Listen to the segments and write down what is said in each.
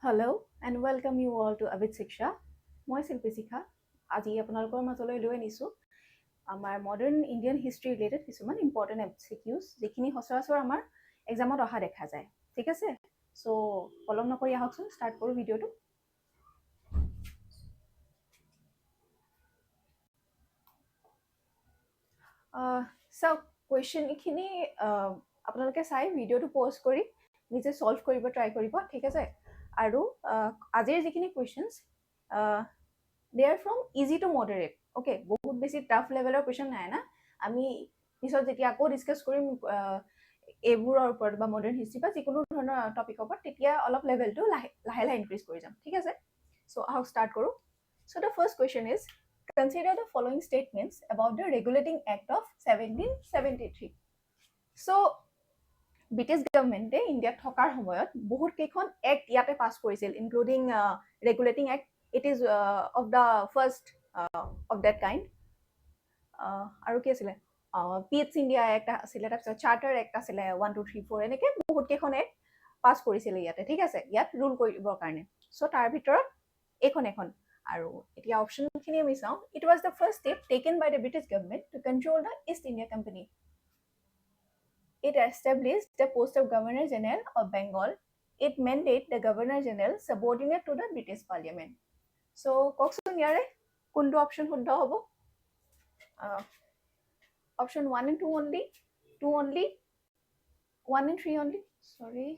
Hello and welcome you all to Abhith Siksha. মই শিল্পী শিখা আজি আপোনালোকৰ মাজলৈ লৈ আনিছো আমাৰ মডাৰ্ণ ইণ্ডিয়ান হিষ্ট্ৰী ৰিলেটেড কিছুমান ইম্পৰ্টেণ্ট MCQs যিখিনি সচৰাচৰ আমাৰ এক্সামত অহা দেখা যায় ঠিক আছে সো পলম নকৰি আহকচোন ষ্টাৰ্ট কৰো ভিডিঅটো সো কোৱেশ্চন ইখিনি আপোনালোকে চাই ভিডিঅটো পজ কৰি নিজে সলভ কৰিব ট্ৰাই কৰিব ঠিক আছে আৰু আজিৰ যিখিনি কোৱেশ্চনছ they are from easy to moderate okay বহুত বেছি টাফ লেভেলৰ কোৱেশ্চন নাই না আমি পিছত যেতিয়া আকৌ ডিসকাস কৰিম এবোৰৰ ওপৰত বা মডাৰ্ণ হিষ্ট্ৰী বা যিকোনো ধৰণৰ টপিকৰ ওপৰত তেতিয়া অলপ লেভেলটো লাহে লাহে ইনক্ৰিজ কৰি যাম ঠিক আছে সো আহক ষ্টাৰ্ট কৰো so the first question is consider the following statements about the regulating act of 1773 so British government India থকাৰ সময়ত বহুত কেইখন এক্ট ইয়াতে পাস কৰিছিল including regulating act it is of the first of that kind আৰু কি আছিল PH India Act আছিল তাৰপিছত Charter Act আছিল 1 2 3 4 এনেকে বহুত কেইখন এক্ট পাস কৰিছিল ইয়াতে ঠিক আছে ইয়াত ৰুল কৰিবৰ কাৰণে সো তাৰ ভিতৰত এখন আৰু এতিয়া অপচনখিনি আমি চাওঁ it was the first step taken by the British government to control the East India Company it established the post of Governor General of Bengal it mandated the Governor General subordinate to the British Parliament so কওকচোন ইয়াৰে কোনটো option শুদ্ধ হ'ব option 1 and 2 only 2 only 1 and 3 only sorry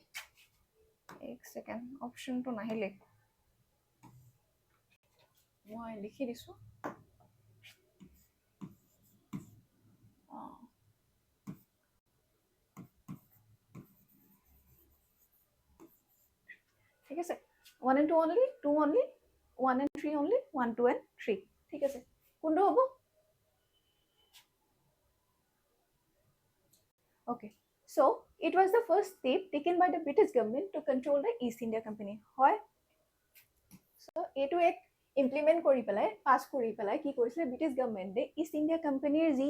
एक second option to নাহিলে মই লিখি দিছো ঠিক আছে 1 and 2 only 2 only 1 and 3 only 1 2 and 3 ঠিক আছে কোনটো হ'ব okay so it was the first step taken by the British government to control the East India Company হয় so এটো এক ইমপ্লিমেন্ট কৰি পেলাই পাস কৰি পেলাই কি কৰিছিল ব্ৰিটিছ গভৰ্ণমেণ্টে ইষ্ট ইণ্ডিয়া কোম্পানীৰ যি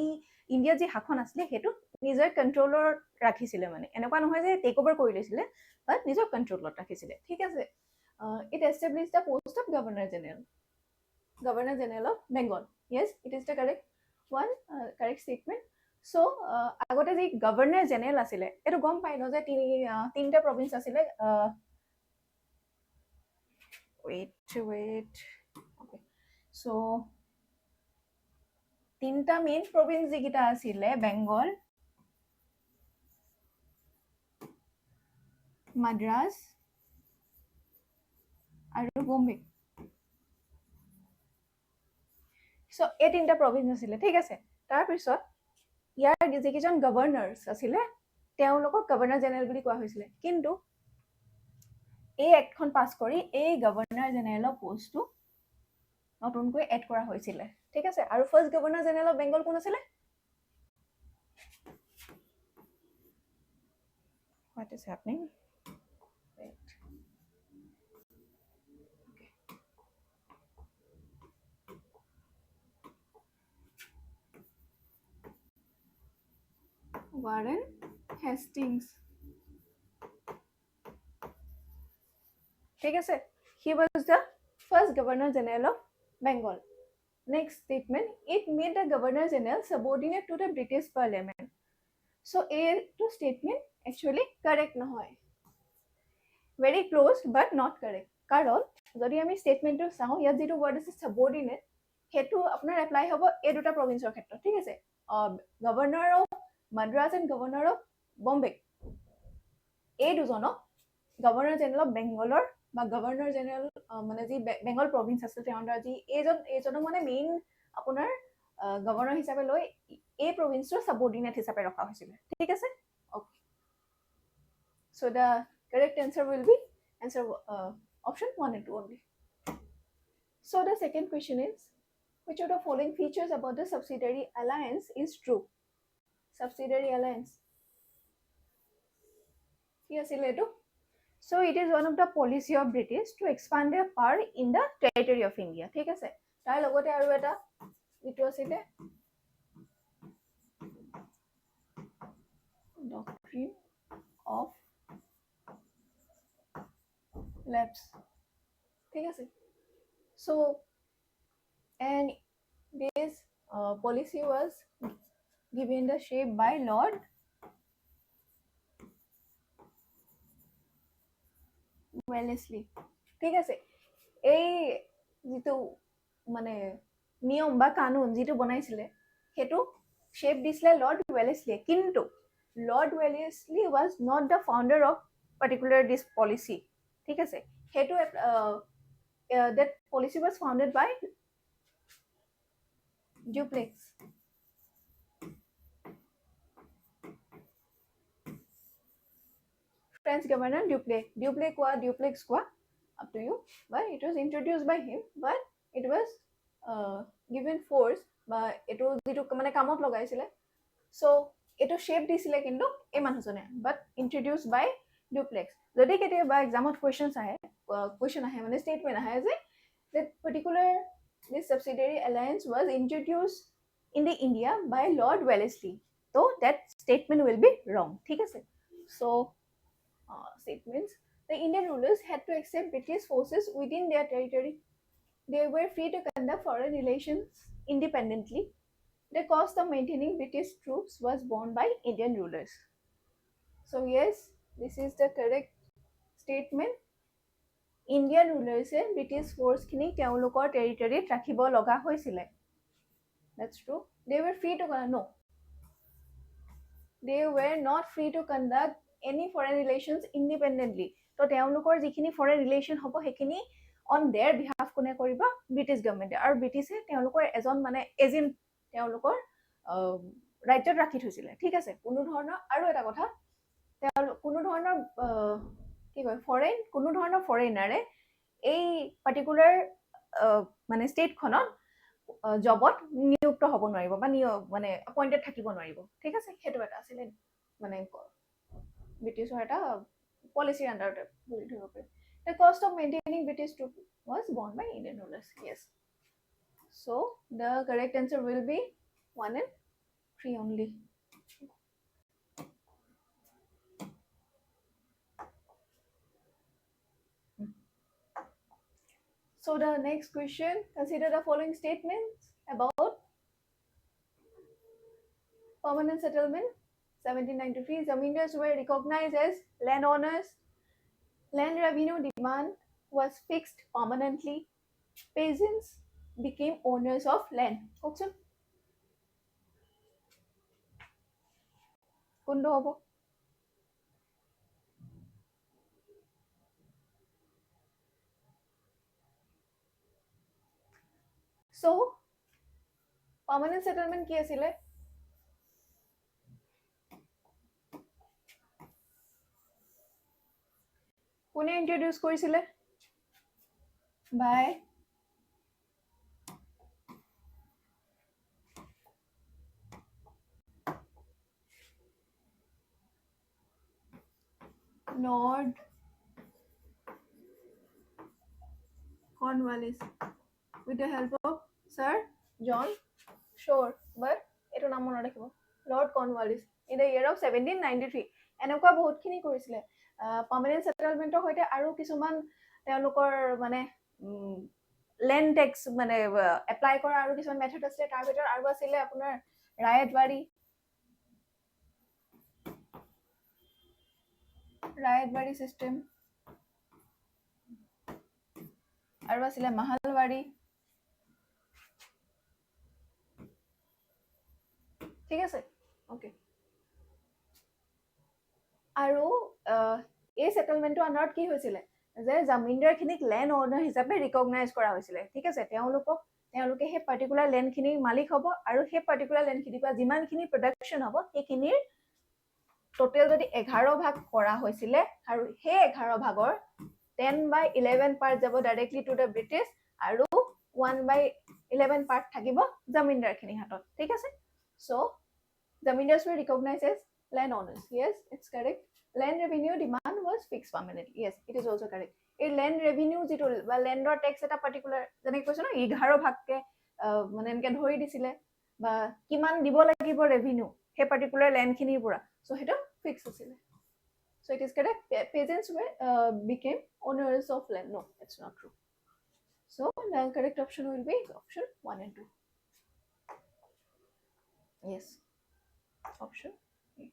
ইণ্ডিয়া যি শাসন আছিল হেতু নিজৰ কন্ট্ৰোলৰ ৰাখিছিল মানে এনেকুৱা নহয় যে টেক ওভাৰ কৰি লৈছিল বাট নিজৰ কন্ট্ৰোলত ৰাখিছিল ঠিক আছে it established the post of Governor General of Bengal yes it is the correct one correct statement so আগতে যি গভৰ্ণৰ জেনেৰেল আছিল এটো গম পাই ন যে তিনটা প্ৰভিন্স আছিল wait okay so তিনটা মেইন প্ৰভিন্স যিকিটা আছিল বেংগল মাদ্ৰাজ আৰু বম্বে so এই তিনটা প্ৰভিন্স আছিল ঠিক আছে তাৰ পিছত ইয়াৰ যিকিজন গভৰ্ণৰ্স আছিল তেওঁলোকক গভৰ্ণৰ জেনেৰেল বুলি কোৱা হৈছিল কিন্তু এই একখন পাস কৰি এই গভৰ্ণৰ জেনেৰেলৰ পোষ্টটো নতুনকৈ এড কৰা হৈছিল ঠিক আছে আৰু first governor general of Bengal কোন আছিল what is happening wait okay Warren Hastings ঠিক আছে he was the first governor general of Bengal next statement it made the governor general subordinate to the British Parliament so a to statement actually correct নহয় very close but not correct কাৰণ যদি আমি স্টেটমেন্টটো চাও ইয়াত যেটো word আছে subordinate হেতু আপোনাৰ এপ্লাই হ'ব এই দুটা প্ৰভিন্সৰ ক্ষেত্ৰত ঠিক আছে governor of Madras and governor of Bombay এই দুজনক গভৰ্ণৰ জেনেৰেল অফ বেংগলৰ বা গভৰ্ণৰ জেনেৰেল মানে যি বেংগল প্ৰভিন্স আছে তেওঁৰ যি এইজনক মানে মেইন আপোনাৰ গভৰ্ণৰ হিচাপে লৈ এই প্ৰভিন্সৰ সাবঅৰ্ডিনেট হিচাপে ৰখা হৈছিল ঠিক আছে okay so the correct answer will be answer option 1 and 2 only so the second question is which of the following features about the subsidiary alliance is true subsidiary alliance yes ileto so it is one of the policy of British to expand their power in the territory of India ঠিক আছে তাৰ লগতে আৰু এটা যেটো আছিল doctrine of lapse ঠিক আছে so and this policy was given the shape by Lord Wellesley ঠিক আছে এই যেটো মানে নিয়ম বা কানুন যেটো বনাইছিলে হেতু শেপ দিছিলে লর্ড ওয়েলেসলি কিন্তু Lord Wellesley was not the founder of particular this policy ঠিক আছে হেতু that policy was founded by Duplex French governor Duplex qua up to you but it was introduced by him but it was given force বা এটো যেটো মানে কামত লগাইছিলে so এটো শেপ দিছিলে কিন্তু এই মানুহজনে but introduced by Duplex যদি কেতিয়াবা এক্সামত কোৱেশ্চনছ আহে কোৱেশ্চন আহে মানে স্টেটমেন্ট আহে যে that particular this subsidiary alliance was introduced in the India by Lord Wellesley so that statement will be wrong ঠিক আছে so statements the Indian rulers had to accept British forces within their territory they were free to conduct foreign relations independently the cost of maintaining British troops was borne by Indian rulers so yes this is the correct statement Indian rulers British force khini teolokor territory rakhibo loga hoisile that's true they were free to no they were not free to conduct any foreign relations independently to teolokor jikhini foreign relation hobo hekhini on their behalf kone koriba British government aru British teolokor ejon mane agent teolokor ৰাজ্যত ৰাখি থৈছিলে ঠিক আছে কোনো ধৰণৰ আৰু এটা কথা কোনো ধৰণৰ কি কয় ফৰেন কোনো ধৰণৰ ফৰেনাৰে এই পাৰ্টিকুলাৰ মানে ষ্টেট খনত জবত নিযুক্ত হ'ব নোৱাৰিব বা মানে এপইন্টেড থাকিব নোৱাৰিব ঠিক আছে হেতু এটা আছিল মানে ব্ৰিটিছৰ এটা পলিচিৰ আন্ডাৰতে বুলি ধৰিব পাৰি the cost of maintaining British troops was borne by Indian rulers yes so the correct answer will be 1 and 3 only so the next question consider the following statements about permanent settlement 1793 zamindars were recognized as landowners land revenue demand was fixed permanently peasants became owners of land kokson kondo hobo so permanent settlement ki asile কোনে introduce কৰিছিলে বাই Lord Cornwallis with the help of Sir John Shore but এটো নাম মনত ৰাখিব Lord Cornwallis in the year of 1793 এনেকুৱা বহুতখিনি কৰিছিলে permanent সেটেলমেন্টৰ হৈতে আৰু কিছুমান তেওঁলোকৰ মানে ল্যান্ড ট্যাক্স মানে এপ্লাই কৰা আৰু কিছুমান মেথড আছে তাৰ ভিতৰত আৰু আছিল আপোনাৰ ৰায়তবাৰী সিস্টেম আৰু আছিল মাহালবাৰী ঠিক আছে ওকে আৰু এই সেটেলমেন্টৰ আন্ডাৰত কি হৈছিল যে জামিনদাৰ খিনিক ল্যান্ড ওনাৰ হিচাপে ৰিকগনাইজ কৰা হৈছিল ঠিক আছে তেওঁলোকে সেই পাৰ্টিকুলাৰ ল্যান্ড খিনিৰ মালিক হ'ব আৰু সেই পাৰ্টিকুলাৰ ল্যান্ড খিনিৰ পৰা যিমানখিনি প্ৰডাকশন হ'ব সেইখিনিৰ টোটেল যদি 11 ভাগ কৰা হৈছিল আৰু সেই 11 ভাগৰ 10/11 পাৰ্ট যাব ডাইৰেক্টলি টু দ্য ব্ৰিটিছ আৰু 1/11 পাৰ্ট থাকিব জামিনদাৰ খিনিৰ হাতত ঠিক আছে so zamindars were recognized as landowners yes it's correct land revenue demand was fixed permanently yes it is also correct a land revenue যেটো বা ল্যান্ডৰ ট্যাক্স এটা পাৰ্টিকুলাৰ যেনে কৈছো না 11 ভাগকে মানে এনেকে ধৰি দিছিলে বা কিমান দিব লাগিব ৰেভিনিউ হে পাৰ্টিকুলাৰ ল্যান্ড খিনিৰ পৰা সো হেটো ফিক্স আছিল So it is correct. Peasants became owners of land. No, it's not true. So the correct option will be option 1 and 2. Yes, option A.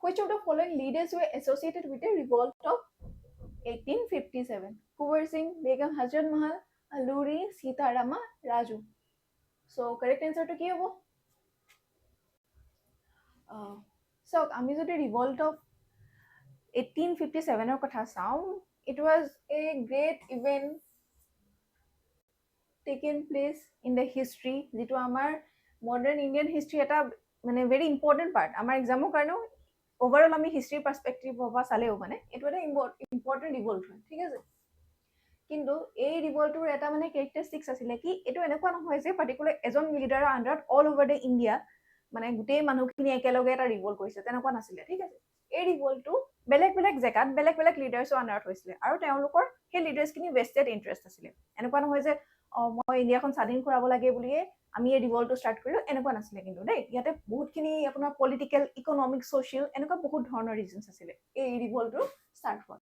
Which of the following leaders were associated with the revolt of 1857? Kuvar Singh, Begum Hazrat Mahal, Alluri, Sitarama, Raju. So correct answer to ki hobo? So আমি যদি revolt of 1857 কথা চাওঁ, it was a great event taken place in the history, যেটো আমাৰ modern Indian history এটা মানে very important part আমাৰ এক্সামৰ কাৰণেও overall আমি history perspective পৰা চালেও মানে এটো এটা important revolt হয়, ঠিক আছে? কিন্তু এই ৰিভল্টৰ এটা মানে characteristics আছিলে কি এটো এনেকুৱা নহয় যে particular এজন লিডাৰৰ আন্ডাৰত all over the India মানে গোটেই মানুহখিনি একেলগে এটা ৰিভল্ট কৰিছে তেনেকুৱা নাছিলে, ঠিক আছে? এই ৰিভল্টটো বেলেগ বেলেগ জেগাত বেলেগ বেলেগ লিডাৰ্ছৰ আন্ডাৰত হৈছিলে আৰু তেওঁলোকৰ সেই লিডাৰ্ছখিনি vested interest আছিলে। এনেকুৱা নহয় যে মই ইণ্ডিয়াখন স্বাধীন কৰাব লাগে বুলিয়ে আমি এই ৰিভল্টটো ষ্টাৰ্ট কৰিলো, এনেকুৱা নাছিলে কিন্তু দেই। ইয়াতে বহুতখিনি আপোনাৰ পলিটিকেল, ইকনমিক, ছ'চিয়েল এনেকুৱা বহুত ধৰণৰ ৰিজনছ আছিলে এই ৰিভল্টটো ষ্টাৰ্ট হোৱা,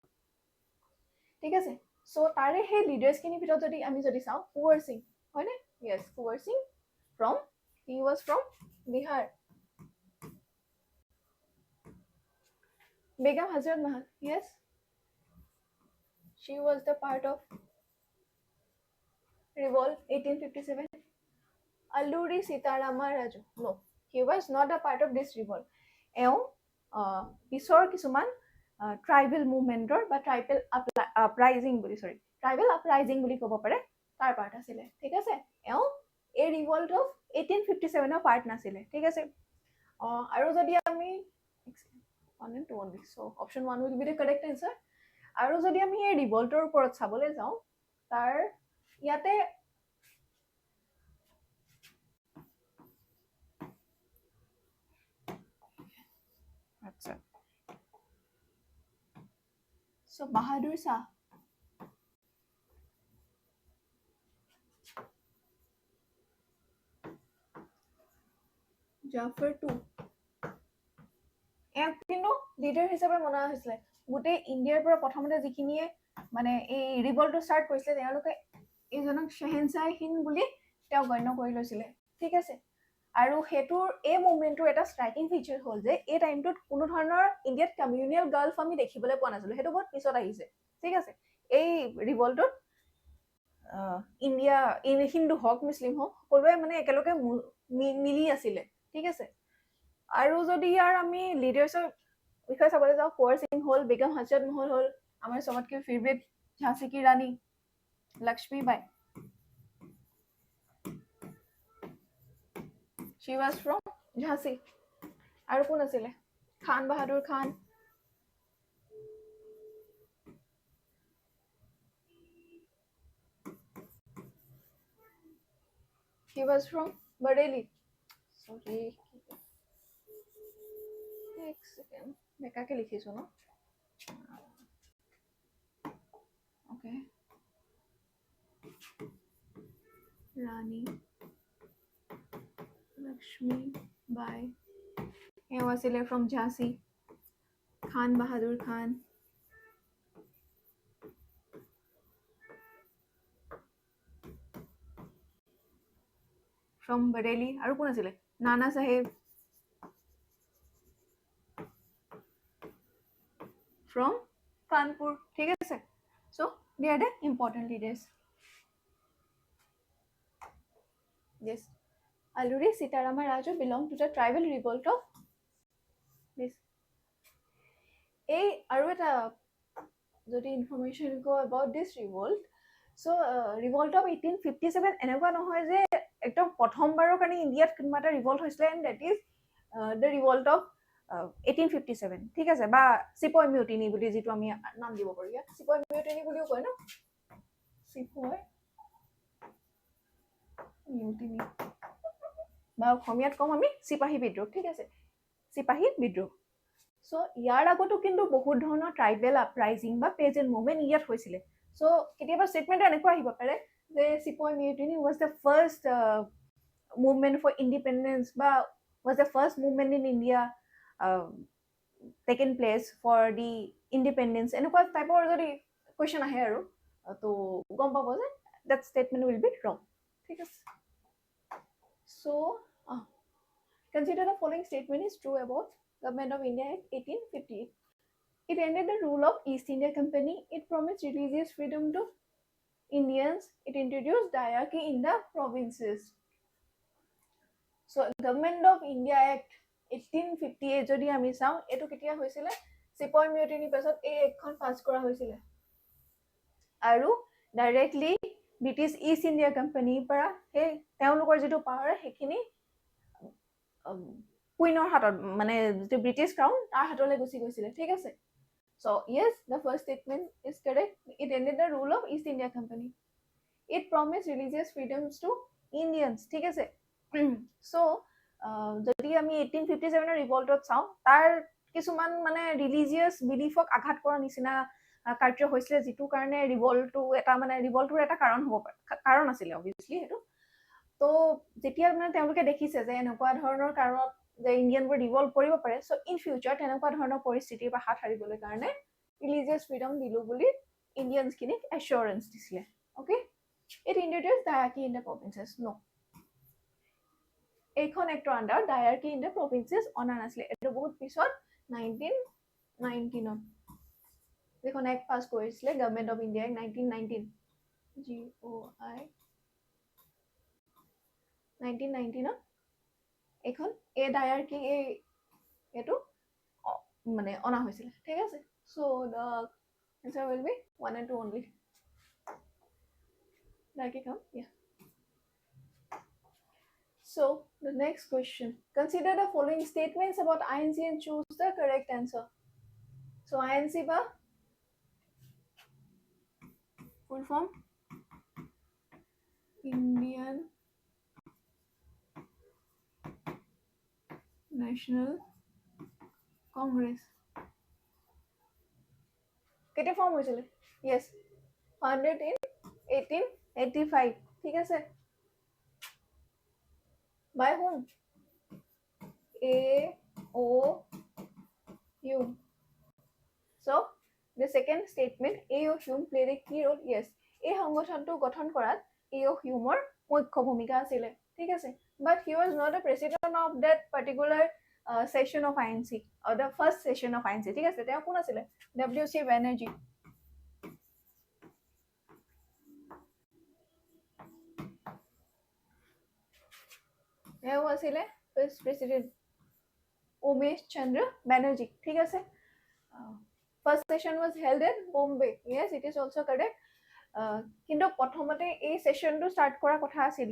ঠিক আছে? So তাৰে সেই লিডাৰ্ছখিনিৰ ভিতৰত যদি আমি যদি চাওঁ, কুঁৱৰ সিং হয়নে? Yes, Kunwar Singh he was from Bihar. Begum Hazrat Mahal, yes, she was the part of revolt 1857. Alluri Sitarama Raju, no, he was not a part of this revolt. এওঁ পিছৰ কিছুমান ট্ৰাইবেল মুভমেণ্টৰ বা ট্ৰাইবেল আপৰাইজিং বুলি ক'ব পাৰে তাৰ পাৰ্ট আছিলে, ঠিক আছে? এওঁ এই ৰিভল্ট অফ 1857 পাৰ্ট নাছিলে, ঠিক আছে? আৰু যদি আমি 1 and 2 only, so option 1 will be the correct answer. আৰু যদি আমি এই ৰিভল্টৰ ওপৰত চাবলৈ যাওঁ, তাৰ ইয়াতে আচ্ছা, so বাহাদুৰ শাহ, জাফৰ 2 এক কিন্তু লিডাৰ হিচাপে মনা হৈছিলে। গোটেই ইণ্ডিয়াৰ পৰা প্ৰথমতে যিখিনিয়ে মানে এই ৰিভল্টটো ষ্টাৰ্ট কৰিছিলে তেওঁলোকে এইজনক শ্বেহেনশ্বাহ হিন্দ বুলি তেওঁ গণ্য কৰি লৈছিলে, ঠিক আছে? আৰু হেতুৰ এই মুভমেণ্টৰ এটা ষ্ট্ৰাইকিং ফিচাৰ হ'ল যে এই টাইমটোত কোনো ধৰণৰ ইণ্ডিয়াত কমিউনিয়েল গালফ আমি দেখিবলৈ পোৱা নাছিলোঁ, সেইটো বহুত পিছত আহিছে, ঠিক আছে? এই ৰিভল্টত ইণ্ডিয়া হিন্দু হওক মুছলিম হওক সকলোৱে মানে একেলগে মিলি আছিলে, ঠিক আছে? আৰু যদি ইয়াৰ আমি লিডাৰ্ছৰ বিষয়ে চাবলৈ যাওঁ, কুঁৱৰ সিং হ'ল, বেগম হজৰত মহল হ'ল, আমাৰ চবতকৈ ফেভৰেট ঝাঁচী কি ৰাণী লক্ষ্মীবাই, she was from ঝাঁচী। আৰু কোন আছিলে? খান বাহাদুৰ খান, he was from Bareilly. Sorry, এক সেকেন্ড বেকাকে লিখিছো ন, ওকে। ৰাণী লক্ষ্মীবাই এওঁ আছিলে from ঝাঁচী। Khan Bahadur Khan from বৰেলি। আৰু কোন আছিলে? নানা চাহেব ফ্ৰম কানপুৰ, ঠিক আছে? So they are the important leaders. Yes, Alluri Sitarama Raju belong to the tribal revolt of this. এই আৰু এটা যদি information go about this revolt, so revolt of 1857 এনেকুৱা নহয় যে একদম প্ৰথমবাৰৰ কাৰণে ইণ্ডিয়াত কোনোবা এটা ৰিভল্ট হৈছিলে and that is the revolt of 1857, ঠিক আছে? বা চিপয় মিউটিনি বুলি যিটো আমি নাম দিব পাৰোঁ, ইয়াত চিপয় মিউটিনি বুলিও কয় ন, চিপয় মিউটিনি বা অসমীয়াত কম আমি চিপাহী বিদ্ৰোহ, ঠিক আছে? চিপাহী বিদ্ৰোহ। সো ইয়াৰ আগতো কিন্তু বহুত ধৰণৰ ট্ৰাইবেল আপৰাইজিং বা পেজেণ্ট মুভমেণ্ট ইয়াত হৈছিলে। সো কেতিয়াবা ষ্টেটমেণ্ট এনেকুৱা আহিব পাৰে যে sepoy mutiny was the first movement for independence বা was the first movement in India taken place for the independence এনেকুৱা টাইপৰ যদি question আহে আৰু তো গম পাব যে that statement will be wrong ঠিক আছে so consider the following statement is true about Government of India Act 1858 it ended the rule of East India Company it promised religious freedom to Indians it introduced diarchy in the provinces so Government of India Act 1858 যদি আমি চাওঁ এটো কেতিয়া হৈছিল সিপয় mutiny পাছত এই একখন pass কৰা হৈছিল আৰু ডাইৰেক্টলি ব্ৰিটিছ ইষ্ট ইণ্ডিয়া কোম্পানীৰ পৰা সেই তেওঁলোকৰ যেটো পাৱাৰ হেখিনি কুইনৰ হাতত মানে যে ব্ৰিটিছ ক্ৰাউন তাৰ হাতলৈ গুছি গৈছিল ঠিক আছে so yes the first statement is correct it ended the rule of East India Company it promised religious freedoms to Indians ঠিক আছে so যদি আমি 1857 এর রিভল্টত চাও তার কিছুমান মানে রিলিজিয়াস বিলিফক আঘাত কৰা নিচিনা কাৰ্য হৈছিল যেটো কাৰণে ৰিভল্টটো এটা মানে ৰিভল্টৰ এটা কাৰণ হ'ব কাৰণ আছিল অবভিয়াসলি হেতু তো যেতিয়া মানে তেওঁলোকে দেখিছে যে এনেকুৱা ধৰণৰ কাৰণত যে ইণ্ডিয়ানবোৰ ৰিভল্ট কৰিব পাৰে সো ইন ফিউচাৰ তেনেকুৱা ধৰণৰ পৰিস্থিতিৰ পৰা হাত হাৰিবলৈ কাৰণে ৰিলিজিয়াস ফ্ৰীডম দিলু বুলি ইণ্ডিয়ানছ কিনে এশ্যোৰেন্স দিছিলে okay it introduced diarchy in the provinces no এইখন actor under diarchy in the provinces অনা নাছিলে এটো বহুত পিছত 1919 দেখোন এক পাস কৰিছিলে গভৰ্নমেন্ট অফ ইন্ডিয়া 1919 GOI 1919 এখন এ diarchy এটো মানে অনা হৈছিল ঠিক আছে so the answer will be 1 and 2 only diarchy come yeah so the next question consider the following statements about INC and choose the correct answer so INC ba full form Indian National Congress কেটে form হয়েছিল yes founded in 1885 ঠিক আছে by whom A.O. Hume so the second statement A.O. Hume played a key role yes এই সংগঠনটো গঠন কৰাত A.O. Humeৰ মুখ্য ভূমিকা আছিল ঠিক আছে but he was not a president of that particular session of INC or the first session of INC ঠিক আছে তেওঁ কোন আছিল W.C. Banerjee was first president Umesh Chandra Banerjee ঠিক আছে first session was held in Bombay yes it is also correct কিন্তু প্ৰথমতে এই সেশনটো স্টাৰ্ট কৰা কথা আছিল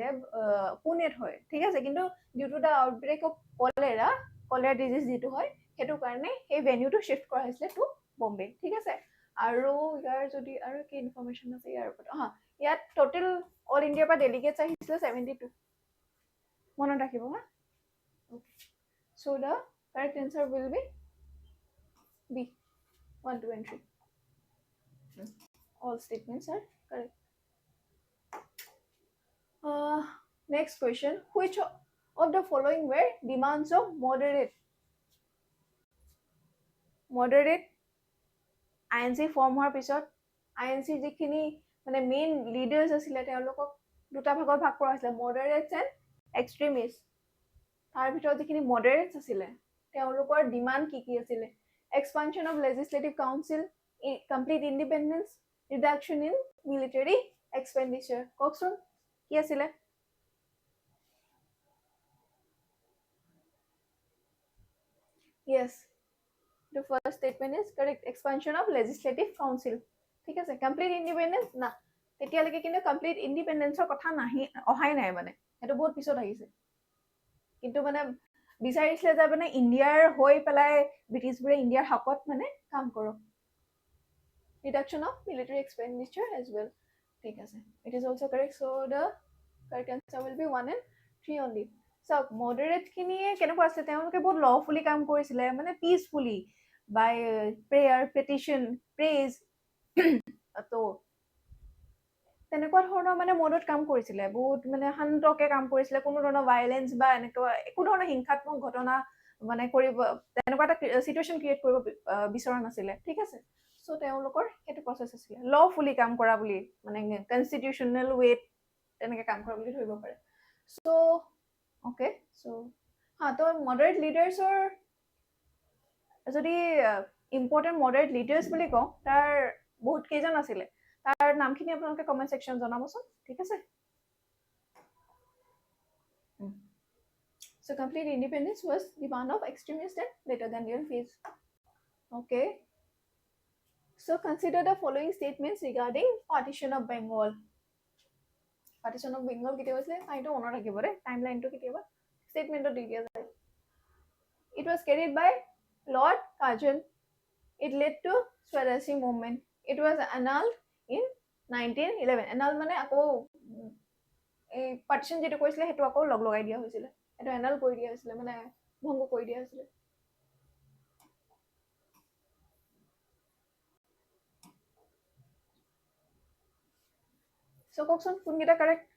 পুনেত হয় ঠিক আছে কিন্তু due to the outbreak of cholera disease যেটো হয় হেতু কাৰণে এই ভেনিউটো শিফট কৰা হৈছিল টু বম্বে ঠিক আছে আৰু ইয়াৰ যদি আৰু কি ইনফৰমেশন আছে ইয়াৰ ওপৰত ইয়াত টোটাল অল ইন্ডিয়াৰ পৰা ডেলিগেটস আহিছিল 72 মনত ৰাখিব হা okay so the correct answer will be B 1 2 and 3 all statements are correct next question which of the following were demands of moderate INC form হোৱাৰ পিছত INC যিখিনি মানে মেইন লিডাৰ্স আছিল তেওঁলোকক দুটা ভাগত ভাগ কৰা হৈছিল moderates and extremists তাৰ ভিতৰত যিখিনি moderates আছিল তেওঁলোকৰ ডিমান্ড কি আছিল expansion of legislative council complete independence reduction in military expenditure kokson কি আছিল yes the first statement is correct expansion of legislative council ঠিক আছে complete independence না তেতিয়ালৈকে কিন্তু complete independence ৰ কথা নাহি অহাই নাই মানে এটো বহুত পিছত আহিছে কিন্তু মানে বিচাৰিছিলে যে মানে ইণ্ডিয়াৰ হৈ পেলাই ব্ৰিটিছবোৰে ইণ্ডিয়াৰ হকত মানে কাম কৰক reduction of military expenditure as well ঠিক আছে it is also correct so the correct answer will be 1 and 3 only so moderate খিনিয়ে কেনেকুৱা আছে তেওঁলোকে বহুত lawfully কাম কৰিছিলে মানে peacefully by prayer petition praise তো তেনেকুৱা ধৰণৰ মানে মডত কাম কৰিছিলে বহুত মানে শান্তকে কাম কৰিছিলে কোনো ধৰণৰ ভায়োলেন্স বা এনেকুৱা একো ধৰণৰ হিংসাত্মক ঘটনা মানে কৰিব তেনেকুৱা এটা চিটুৱেশ্যন ক্ৰিয়েট কৰিব বিচৰা নাছিলে ঠিক আছে চ' তেওঁলোকৰ সেইটো প্ৰচেছ আছিলে লফুলি কাম কৰা বুলি মানে কনষ্টিটিউচনেল ৱেত তেনেকৈ কাম কৰা বুলি ধৰিব পাৰে চ' অ'কে চ' তো মডাৰেট লিডাৰ্ছৰ যদি ইম্পৰ্টেণ্ট মডাৰেট লিডাৰ্ছ বুলি কওঁ তাৰ বহুত কেইজন আছিলে তাৰ নামখিনি আপোনালোকে কমেণ্ট ছেকশ্যন জনাবচোন ঠিক আছে So complete independence was the one of extremist and later than real phase. Okay. So consider the following statements regarding partition of Bengal. Partition of Bengal কেতিয়া হৈছিলে টাইমটো মনত ৰাখিব দেই টাইমলাইনটো কেতিয়াবা ষ্টেটমেণ্টত দি দিয়া যায় It was carried by Lord Curzon. It led to Swarajee movement. It was annulled in 1911. Annulled মানে আকৌ এই পাৰ্টিশন যেটো কৈছিলে সেইটো আকৌ লগ লগাই দিয়া হৈছিলে এটা এনাল কৰি দিয়া হৈছিলে মানে ভংগ কৰি দিয়া হৈছিলে সো কওকচোন কোনকেইটা correct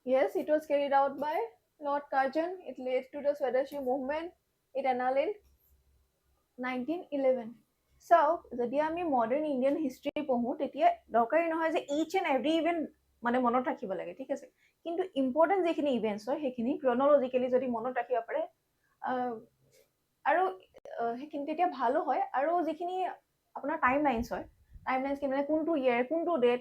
Yes, it was carried out by Lord Curzon. It led to the Swarajee movement. It annulled in 1911. So, যদি আমি মডাৰ্ণ ইণ্ডিয়ান হিষ্ট্ৰী পঢ়ো তেতিয়া দৰকাৰী নহয় যে ইচ এণ্ড এভৰি ইভেণ্ট মানে মনত ৰাখিব লাগে ঠিক আছে কিন্তু ইম্পৰ্টেণ্ট যিখিনি ইভেণ্টছ হয় সেইখিনি ক্ৰনলজিকেলি যদি মনত ৰাখিব পাৰে আৰু সেইখিনি তেতিয়া ভালো হয় আৰু যিখিনি আপোনাৰ টাইম লাইনছ হয় টাইম লাইনছ মানে কোনটো ইয়েৰ কোনটো ডেট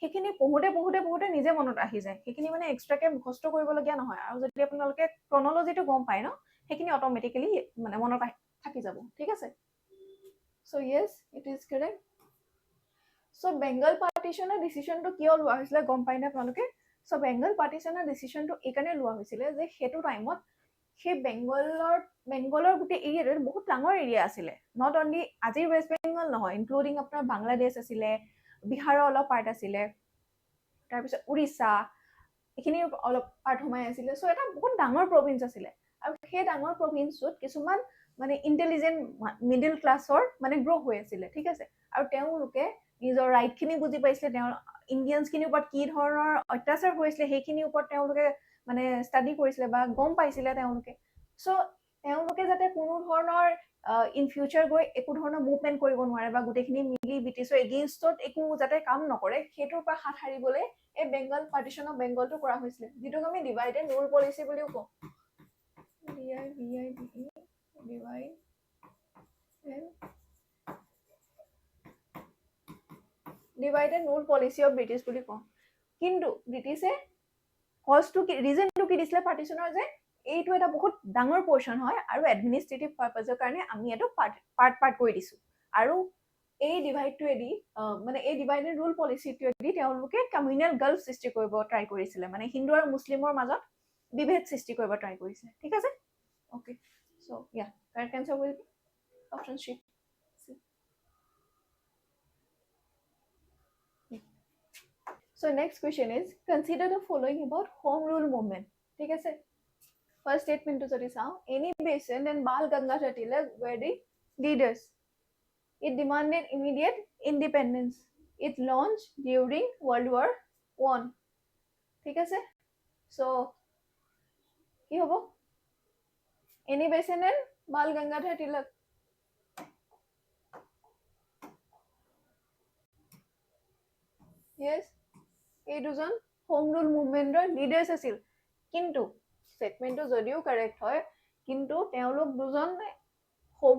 সেইখিনি পঢ়োতে নিজে মনত আহি যায় সেইখিনি মানে এক্সট্ৰাকে মুখস্থ কৰিবলগীয়া নহয় আৰু যদি আপোনালোকে ক্ৰনলজিটো গম পায় ন সেইখিনি অট'মেটিকেলি মানে মনত থাকি যাব ঠিক আছে So yes, it is correct. So Bengal partitioner decision to কিয় লোৱা হৈছিলে গম পাই নে আপোনালোকে So Bengal partitioner decision to এইকাৰণে লোৱা হৈছিলে যে সেইটো টাইমত সেই বেংগলৰ গোটেই এৰিয়াটোত বহুত ডাঙৰ এৰিয়া আছিলে নট অনলি আজিৰ ৱেষ্ট বেংগল নহয় ইনক্লুডিং আপোনাৰ বাংলাদেশ আছিলে বিহাৰৰ অলপ পাৰ্ট আছিলে তাৰপিছত উৰিষ্যা এইখিনি অলপ পাৰ্ট সোমাই আছিলে চ' এটা বহুত ডাঙৰ প্ৰভিন্স আছিলে আৰু সেই ডাঙৰ প্ৰভিন্সটোত কিছুমান মানে ইণ্টেলিজেণ্ট মিডল ক্লাছৰ মানে গ্ৰ' হৈ আছিলে ঠিক আছে আৰু তেওঁলোকে নিজৰ ৰাইটখিনি বুজি পাইছিলে তেওঁ ইণ্ডিয়ানছখিনিৰ ওপৰত কি ধৰণৰ অত্যাচাৰ হৈ আছিলে সেইখিনিৰ ওপৰত তেওঁলোকে মানে ষ্টাডি কৰিছিলে বা গম পাইছিলে তেওঁলোকে চ' তেওঁলোকে যাতে কোনো ধৰণৰ ইন ফিউচাৰ গৈ একো ধৰণৰ মুভমেণ্ট কৰিব নোৱাৰে বা গোটেইখিনি মিলি ব্ৰিটিছৰ এগেইনষ্টত একো যাতে কাম নকৰে সেইটোৰ পৰা হাত সাৰিবলৈ এই বেংগল পাৰ্টিশ্যন অফ বেংগলটো কৰা হৈছিলে যিটোক আমি ডিভাইড এণ্ড ৰুল পলিচি বুলিও কওঁ divide and rule policy of British বুলি কওঁ কিন্তু ব্ৰিটিছে কজটো কি ৰিজনটো কি দিছিলে পাৰ্টিশ্যনৰ যে এইটো এটা বহুত ডাঙৰ পৰ্চন হয় আৰু এডমিনিষ্ট্ৰেটিভ পাৰপাজৰ কাৰণে আমি এইটো পাৰ্ট কৰি দিছো আৰু এই ডিভাইডটোৱেদি মানে এই ডিভাইড এণ্ড ৰুল পলিচিটোৱেদি তেওঁলোকে কমিউনেল গাল্ফ সৃষ্টি কৰিব ট্ৰাই কৰিছিলে মানে হিন্দু আৰু মুছলিমৰ মাজত বিভেদ সৃষ্টি কৰিব ট্ৰাই কৰিছিলে ঠিক আছে Okay, so yeah, correct answer will be option C. So next question is, consider the following about home rule movement. ठीक है sir? First statement to sorry sound. Any Basin and Bal Gangadhar Tilak were the leaders. It demanded immediate independence. It launched during World War I. ठीक है sir? So, কি হ'ব? Any Basin and Bal Gangadhar Tilak. Yes, এই দুজন home rule মুভমেণ্টৰ leaders আছিল কিন্তু ষ্টেটমেণ্টটো যদিও correct হয় কিন্তু তেওঁলোক দুজনে হোম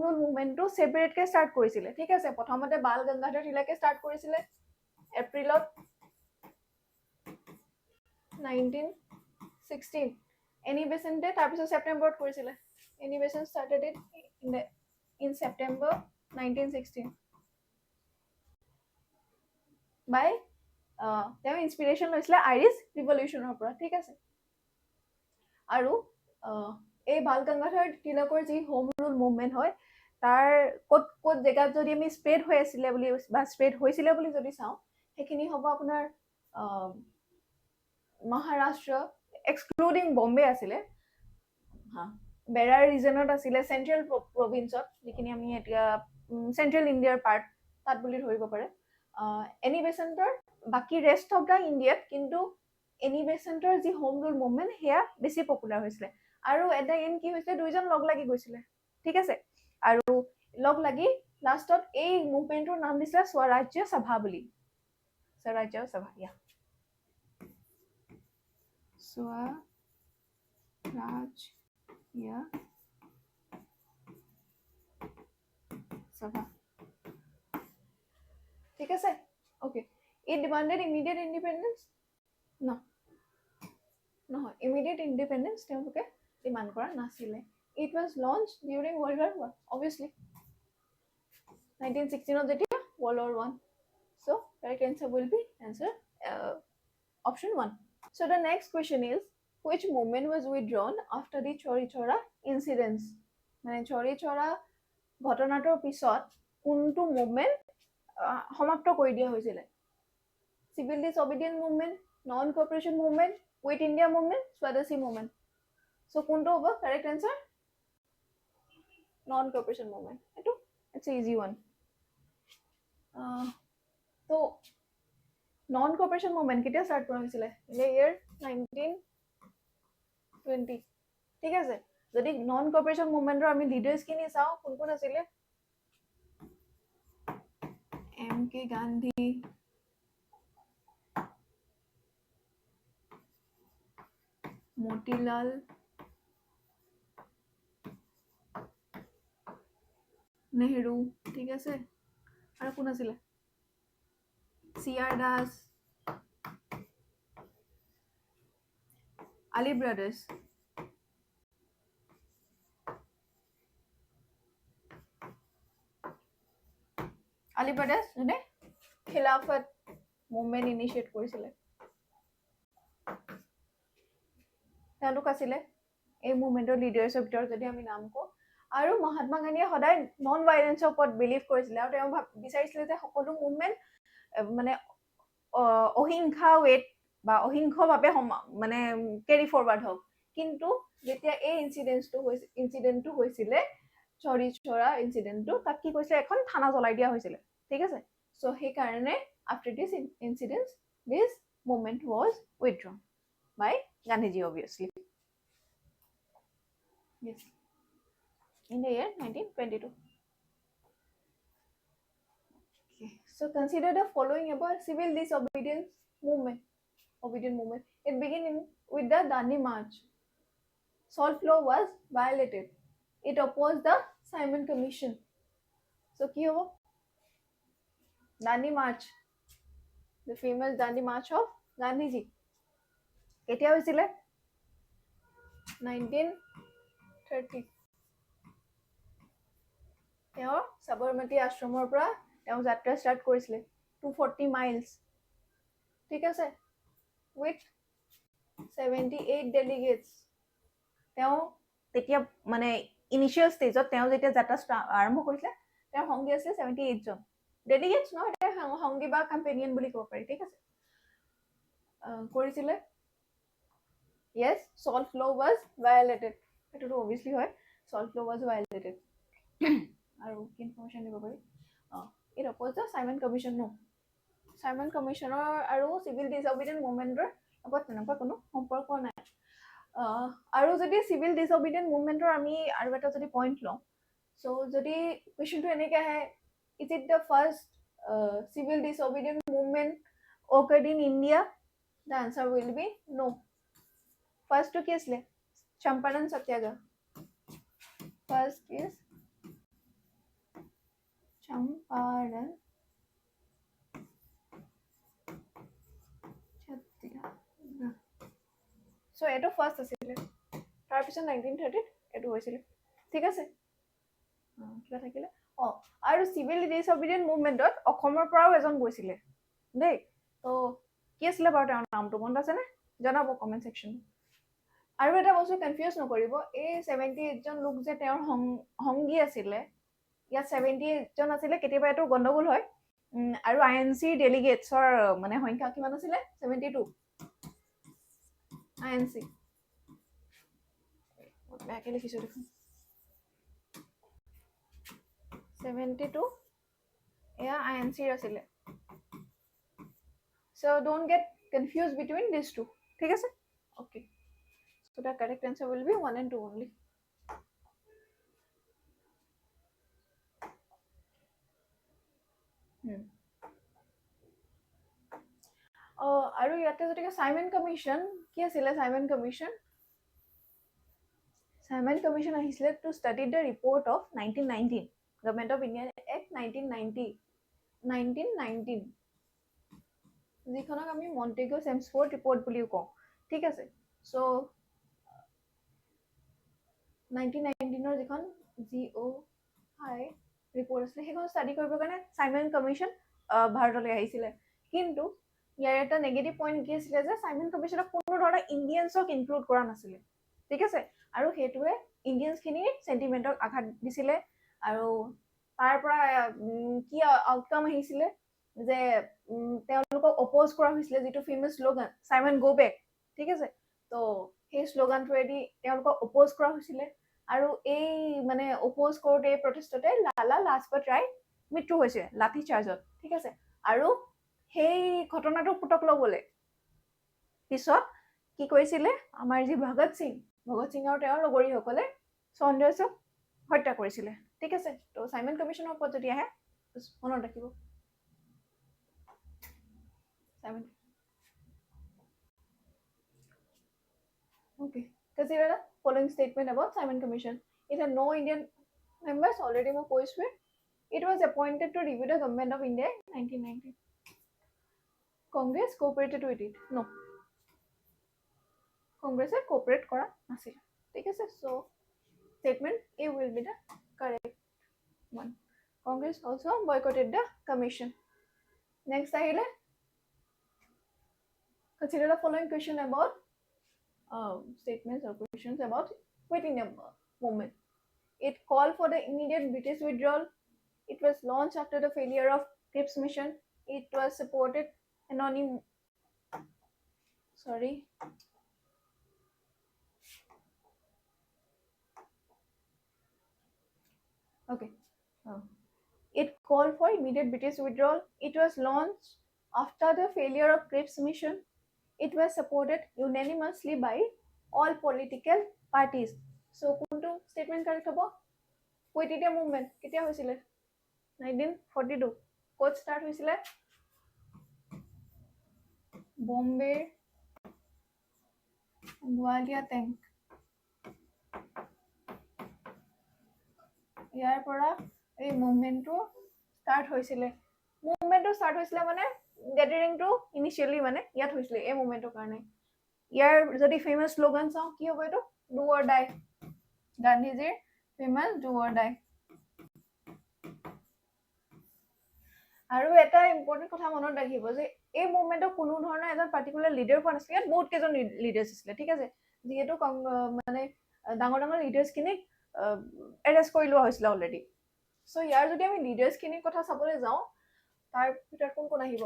ৰুল মুভমেণ্টটো ছেপাৰেটকৈ ষ্টাৰ্ট কৰিছিলে ঠিক আছে প্ৰথমতে বাল গংগাধৰ তিলকে ষ্টাৰ্ট কৰিছিলে এপ্ৰিলত 1916 এনি বেচেণ্টে তাৰপিছত ছেপ্টেম্বৰত কৰিছিলে এনি বেচেণ্ট ষ্টাৰ্টেড ইন ছেপ্টেম্বৰ 1916 বাই তেওঁ ইনস্পিৰেশ্যন লৈছিলে আইৰিছ ৰিভলিউশ্যনৰ পৰা ঠিক আছে আৰু এই বাল গংগাধৰ তিলকৰ যি হোম ৰুল মুভমেণ্ট হয় তাৰ ক'ত জেগাত যদি আমি স্প্ৰেড হৈ আছিলে বুলি বা স্প্ৰেড হৈছিলে বুলি যদি চাওঁ সেইখিনি হ'ব আপোনাৰ মহাৰাষ্ট্ৰ এক্সক্লুডিং বম্বে আছিলে বেৰাৰ ৰিজনত আছিলে চেণ্ট্ৰেল প্ৰভিন্সত যিখিনি আমি এতিয়া চেণ্ট্ৰেল ইণ্ডিয়াৰ পাৰ্ট তাত বুলি ধৰিব পাৰে এনি বেচেণ্টৰ বাকী ৰেষ্ট অফ দ্য ইণ্ডিয়াত কিন্তু এনি বেচেণ্টৰ যি হোম ৰুল মুভমেণ্ট সেয়া বেছি পপুলাৰ হৈছিলে আৰু এট দ্য এণ্ড কি হৈছিলে দুইজন লগ লাগি গৈছিলে ঠিক আছে আৰু লগ লাগি লাষ্টত এই মুভমেণ্টটোৰ নাম দিছিলে স্বৰাজ্য সভা বুলি স্বৰাজ্য সভা ইয়া স্বৰাজ্য সভা ঠিক আছে okay it demanded immediate independence নহয় ইমিডিয়েট ইণ্ডিপেণ্ডেন্স তেওঁলোকে ডিমাণ্ড কৰা নাছিলে it was launch during world war one obviously 1916 যেতিয়া world war one so correct answer will be answer option 1 so the next question is which movement was withdrawn after the Chauri Chaura incidents মানে Chauri Chaura ঘটনাটোৰ পিছত কোনটো movement সমাপ্ত কৰি দিয়া হৈছিলে civil disobedience movement non cooperation movement quit India movement Swadeshi movement so কোনটো হ'ব correct answer non cooperation movement এটো it's an easy one so non cooperation movement কেতিয়া start কৰা হৈছিলে in the year 1920 ঠিক আছে যদি non cooperation movementৰ আমি leaders কিনি চাও কোন কোন আছিলে MK Gandhi Motilal Nehru ঠিক আছে আৰু কোন আছিলে CR Das Ali brothers Ali brothers মানে খিলাফত মুভমেণ্ট ইনিচিয়েট কৰিছিলে তেওঁলোক আছিলে এই মুভমেণ্টৰ লিডাৰ্ছৰ ভিতৰত যদি আমি নাম কওঁ আৰু মহাত্মা গান্ধীয়ে সদায় নন ভাইলেন্সৰ ওপৰত বিলিভ কৰিছিলে আৰু তেওঁ বিচাৰিছিলে যে সকলো মুভমেণ্ট মানে অহিংসা ৱেট বা অহিংসভাৱে মানে কেৰি ফৰৱাৰ্ড হওক কিন্তু যেতিয়া এই ইনচিডেণ্টটো হৈছিলে চৰি চৰা ইনচিডেণ্টটো তাক কি কৈছিলে এখন থানা জ্বলাই দিয়া হৈছিলে ঠিক আছে চ' সেইকাৰণে after this incident this movement was withdrawn by Gandhiji obviously yes in the year 1922 okay so consider the following about civil disobedience movement it began with the Dandi March salt law was violated it opposed the Simon Commission so ki hobo Dandi March the famous Dandi March of Gandhiji কেতিয়া হৈছিলে 1930 তেওঁ সাবৰমতী আশ্ৰমৰ পৰা তেওঁ যাত্ৰা start কৰিছিলে 240 miles ঠিক আছে উইথ 78 ডেলিগেটছ তেওঁ তেতিয়া মানে ইনিশিয়েল ষ্টেজত তেওঁ যেতিয়া যাত্ৰা আৰম্ভ কৰিছিলে তেওঁৰ সংগী আছিলে 78 জন ডেলিগেটছ নহয় এটা সংগী বা কম্পেনিয়ন বুলি ক'ব পাৰি ঠিক আছে কৰিছিলে yes salt law was violated এটো obviously হয় salt law was violated আৰু কি ইনফৰমেশন দিব পাৰি it opposed the Simon Commission no Simon Commissioner আৰু civil disobedience movement-ৰ লগত তেনেকুৱা কোনো সম্পৰ্ক নাই আৰু যদি civil disobedience movement-ৰ আমি আৰু এটা যদি পইণ্ট লওঁ so যদি কোৱেশ্চনটো এনেকৈ আহে is it the first civil disobedience movement occurred in India the answer will be no first to kiss le Champaran Satyagraha first is Champaran Satyagraha so eto first asile tar piছত 1930 eto hoisile ঠিক আছে কিবা থাকিলে আৰু civil disobedient মুভমেন্টত অসমৰ পৰাও এজন গৈছিলে দেই তো কি আছিল বাৰু তেওঁৰ নামটো মনত আছে নে জনাব কমেন্ট সেকশন আৰু এটা বস্তু কনফিউজ নকৰিব এই 78 জন লোক যে তেওঁৰ সংগী আছিলে ইয়াত 78 জন আছিলে কেতিয়াবা এটো গণ্ডগোল হয় আৰু আইএনসি ডেলিগেটছৰ মানে সংখ্যা কিমান আছিলে 72 আইএনসি ব্যাকে লিখিছো দেখোন 72 এয়া আইএনসি আছিলে So don't get confused between these two. ঠিক আছে? Okay. So the correct answer will be 1 and 2 only. আৰু ইয়াতে যদি সাইমন কমিশন কি আছিল সাইমন কমিশন Simon Commission আহিছিলে to study the report of 1919 Government of India Act 1919 যিখনক আমি Montagu চেমসফোৰ্ড report বুলিও কওঁ ঠিক আছে সো 1919 ৰ যিখন GOI ৰিপৰ্ট আছিলে সেইখন ষ্টাডি কৰিবৰ কাৰণে সাইমন কমিশ্যন ভাৰতলৈ আহিছিলে কিন্তু ইয়াৰ এটা নেগেটিভ পইণ্ট কি আছিলে যে সাইমন কমিশ্যনক কোনো ধৰণৰ ইণ্ডিয়ানছক ইনক্লুড কৰা নাছিলে ঠিক আছে আৰু হেতুৱে ইণ্ডিয়ানছ খিনিৰ সেন্টিমেন্টক আঘাত দিছিলে আৰু তাৰ পৰা কি আউটকাম আহিছিলে যে তেওঁলোকক অপোজ কৰা হৈছিলে যেটো famous slogan Simon go back ঠিক আছে তো সেই স্লোগানটোৱেদি তেওঁলোকক অপোজ কৰা হৈছিলে আৰু এই মানে অপোজ কৰোতে প্ৰটেষ্টতে লালা লাজপত ৰায় মৃত্যু হৈছে লাঠি চাৰ্জত ঠিক আছে আৰু সেই ঘটনাটো পুটক লবলে পিছত কি কৰিছিলে আমাৰ যি ভগত সিং আৰু তেওঁৰ লগৰীসকলে সন্দেশক হত্যা কৰিছিলে ঠিক আছে তো সাইমন কমিশনৰ ওপৰত যদি আহে মনত ৰাখিব Simon Okay. Consider the following statement about Simon Commission. It had no Indian members already more poised with. It was appointed to review the government of India in 1990. Congress cooperated with it. No. Congress had cooperate kora nasil. Okay, so statement A will be the correct one. Congress also boycotted the commission. Next, consider the following question about statements or questions about Quit India movement. It called for the immediate British withdrawal. It was launched after the failure of Cripps mission. It was supported anonymous. Sorry. Okay. It called for immediate British withdrawal. It was launched after the failure of Cripps mission. It was supported unanimously by all political parties. So, kuntu statement correct hobo? Quit India movement ketia hoisile 1942 ক'ত start হৈছিলে Bombay Gowalia tank ইয়াৰ পৰা এই মুভমেন্টটো start হৈছিলে মানে গেদাৰিংটো initially মানে ইয়াত হৈছিলে এই মুভমেন্টৰ কাৰণে ইয়াৰ যদি ফেমাস স্লোগান চাও কি হ'ব এটো ডু অৰ ডাই গান্ধীজীৰ ফেমাস ডু অৰ ডাই আৰু এটা ইম্পৰ্টেন্ট কথা মনত ৰাখিব যে এই মুভমেন্টৰ কোনো ধৰণৰ এজন পাৰ্টিকুলাৰ লিডাৰ পোৱা নাছিলে ইয়াত বহুত কেইজন লিডাৰ্স আছিলে ঠিক আছে যিহেতু মানে ডাঙৰ লিডাৰ্স খিনিক এৰেষ্ট কৰি লোৱা হৈছিল অলৰেডি সো ইয়াৰ যদি আমি লিডাৰ্স খিনিৰ কথা চাবলৈ যাওঁ তাৰ ভিতৰত কোন আহিব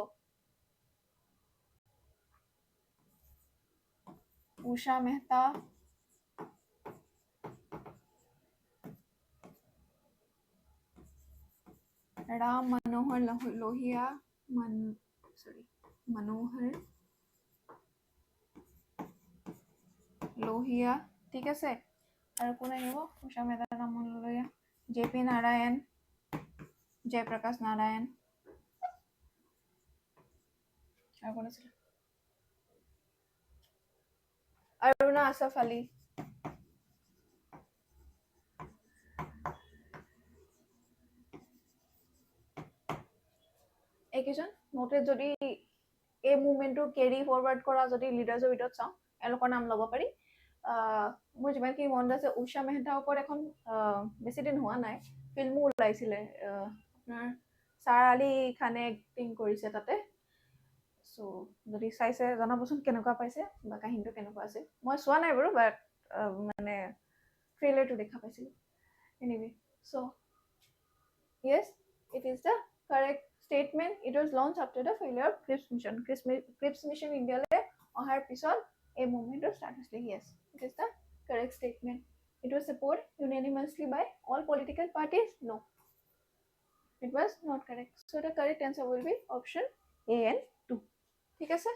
উষা মেহতা राम मनोहर लोहिया मनोहर लोहिया ठीक আছে আৰু কোন আহিব উষা মেহতা ৰাম মনোহৰ লোহিয়া জেপি নাৰায়ণ জয়প্ৰকাশ নাৰায়ণ আৰু কোন আছিল অৰুণা আসফ আলী একজন নোটে যদি এই মুভমেন্টটো ক্যাৰি ফৰৱাৰ্ড কৰা যদি লিডাৰ্সৰ ভিতৰত চাওঁ এলোকৰ নাম ল'ব পাৰি মোৰ যিমান কি মনত আছে উষা মেহতাৰ ওপৰত এখন বেছি দিন হোৱা নাই ফিল্মো ওলাইছিলে আপোনাৰ সাৰা আলী খানে এক্টিং কৰিছে তাতে সো যদি চাইছে জনাবচোন কেনেকুৱা পাইছে বা কাহিনীটো কেনেকুৱা আছে মই চোৱা নাই বাৰু বাট মানে ট্ৰেইলাৰটো দেখা পাইছিলো anyway so yes it is the correct statement. It was launched after the failure of Cripps mission. Cripps mission India le ohar pisot a movement of start hosile. Yes, it is the correct statement. It was supported unanimously by all political parties. No, it was not correct. So the correct answer will be option A and 2. ঠিক আছে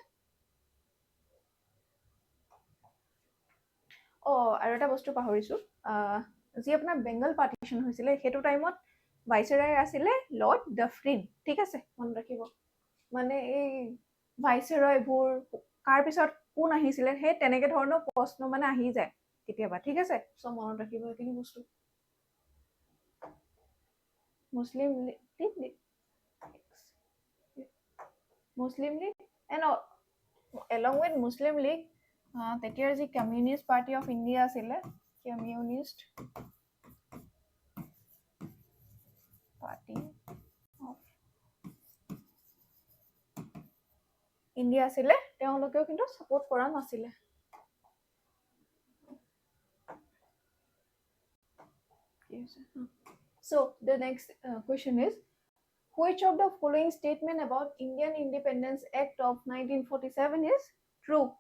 আৰু এটা বস্তু পাহৰিছো যি আপোনাৰ Bengal partition হৈছিলে সেইটো টাইমত ভাইচৰয় আছিলে লৰ্ড ডাফৰিন ঠিক আছে মনত ৰাখিব মানে এই ভাইচৰয়বোৰ কাৰ পিছত কোন আহিছিলে সেই তেনেকে ধৰণৰ প্ৰশ্ন মানে আহি যায় কেতিয়াবা ঠিক আছে সব মনত ৰাখিব এইখিনি বস্তু Muslim League and along with Muslim League তেতিয়াৰ যি কমিউনিষ্ট পাৰ্টি অফ ইণ্ডিয়া আছিলে কমিউনিষ্ট পাৰ্টি অফ ইণ্ডিয়া আছিলে তেওঁলোকেও কিন্তু সাপোৰ্ট কৰা নাছিলে So the next question is which of the following statement about Indian Independence Act of 1947 is true?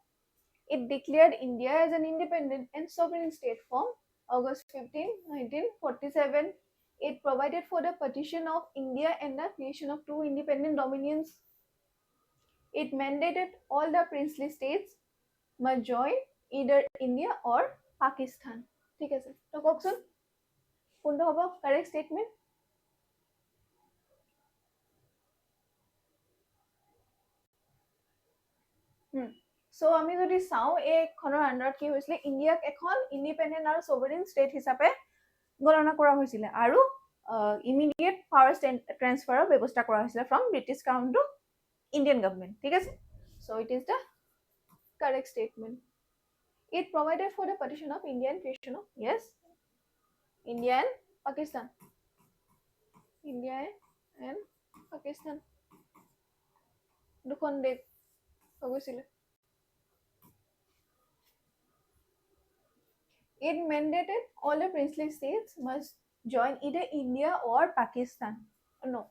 It declared India as an independent and sovereign state from August 15, 1947. It provided for the partition of India and the creation of two independent dominions. It mandated all the princely states must join either India or Pakistan. ঠিক আছে তো কওকচোন কোনটো হ'ব correct statement so আমি যদি চাও এইখনৰ আন্ডাৰত কি হৈছিলে ইণ্ডিয়াক এখন ইণ্ডিপেণ্ডেন্ট আৰু সভাৰেন ষ্টেট হিচাপে গণনা কৰা হৈছিলে আৰু ইমিডিয়েট পাৱাৰ ট্ৰান্সফাৰৰ ব্যৱস্থা কৰা হৈছিলে from British crown to Indian government ঠিক আছে so it is the correct statement It provided for the partition of India and creation of yes India and Pakistan দুখন দেশ হৈছিলে It mandated all the princely states must join either India or Pakistan. No,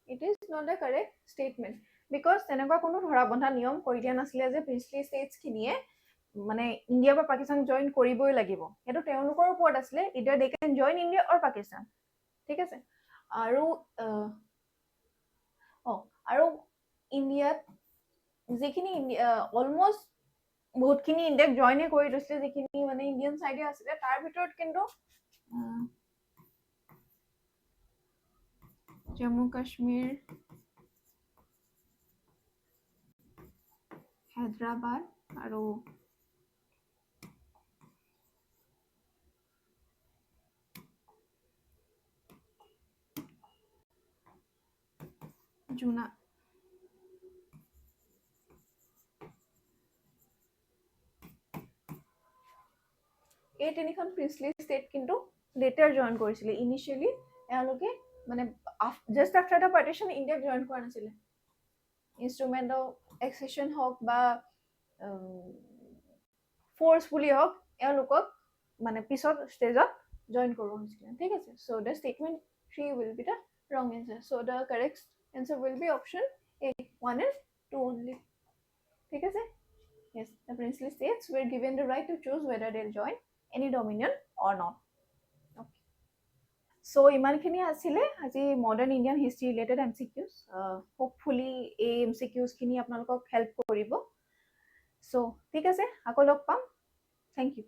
it is not the correct statement because তেনেকুৱা কোনো ধৰা বন্ধা নিয়ম কৰি দিয়া নাছিলে যে princely states খিনিয়ে মানে ইণ্ডিয়া বা পাকিস্তান জয়েন কৰিবই লাগিব এটো তেওঁলোকৰ ওপৰত আছিলে either they can join India or Pakistan ঠিক আছে আৰু আৰু ইণ্ডিয়াত যিখিনি অলমোস্ট বহুতখিনি ইণ্ডিয়াক জইনে কৰি লৈছিলে যিখিনি মানে ইণ্ডিয়ান সাইডে আছিলে তাৰ ভিতৰত কিন্তু জম্মু কাশ্মীৰ হায়দৰাবাদ আৰু জুনা এই তিনিখন প্ৰিন্সলি ষ্টেট কিন্তু লেটাৰ জয়েন কৰিছিলে ইনিশিয়ালি এওঁলোকে মানে জাস্ট আফটাৰ দ্য পাৰ্টিশ্যন ইণ্ডিয়াক জয়েন কৰা নাছিলে ইনষ্ট্ৰুমেণ্ট অফ এক্সেশ্যন হওক বা ফ'ৰ্চফুলি হওক এওঁলোকক মানে পিছত ষ্টেজত জয়েন কৰোৱা হৈছিলে ঠিক আছে চ' the statement 3 will be the wrong answer so the correct answer will be option A 1 and 2 only ঠিক আছে yes the princely states were given the right to choose whether they'll join any dominion or not okay so ইমানখিনি আছিলে আজি modern Indian history related MCQs hopefully এই MCQs খিনি আপোনালোকক help কৰিব so ঠিক আছে আকৌ লগ পাম thank you